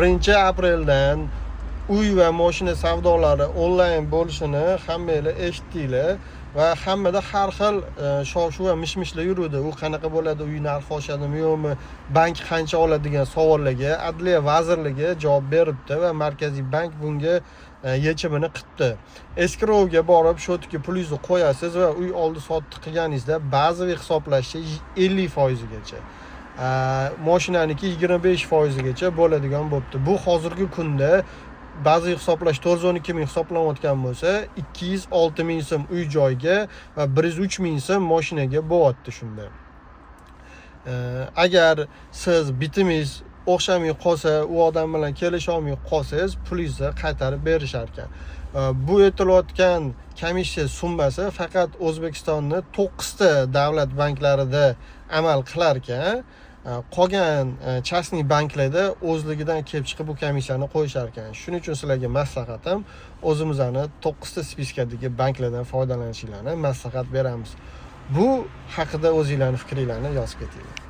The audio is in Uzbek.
1-apreldan uy va mashina savdolari onlayn bo'lishini hammanglar eshitdinglar va hammada har xil shov-shuv va mish-mishlar yuruvdi. U qanaqa bo'ladi, uy narxi oshadimi yo'qmi, bank qancha oladi degan savollarga Adliya vazirligi javob beribdi va Markaziy bank bunga yechimini qildi. Escrowga borib shu yerga pulingizni qo'yasiz va uy oldi sotdi qilganingizda bazaviy hisoblashcha 50% gacha. Mashinaniki 25% gacha bo'ladigan bo'libdi. Bu hozirgi kunda ba'zi hisoblash 412 ming hisoblanayotgan bo'lsa, 206 ming so'm uy joyga va 103 ming so'm mashinaga bo'lyapti shunda. Agar siz bitimingiz o'xshamay qolsa, u odam bilan kelisha olmay qolsangiz, pulingizni qaytarib berishar ekan. Bu aytilayotgan komissiya summasi faqat O'zbekistonning 9 ta davlat banklarida amal qilar ekan. Qolgan частный banklarda o'zligidan kelib chiqib bu komissiyani qo'yishar ekan. Shuning uchun sizlarga maslahatim, o'zimizning 9 ta spiskadagi banklardan foydalanishinglarni maslahat beramiz. Bu haqida o'zingizlarning fikringizni yozib ketinglar.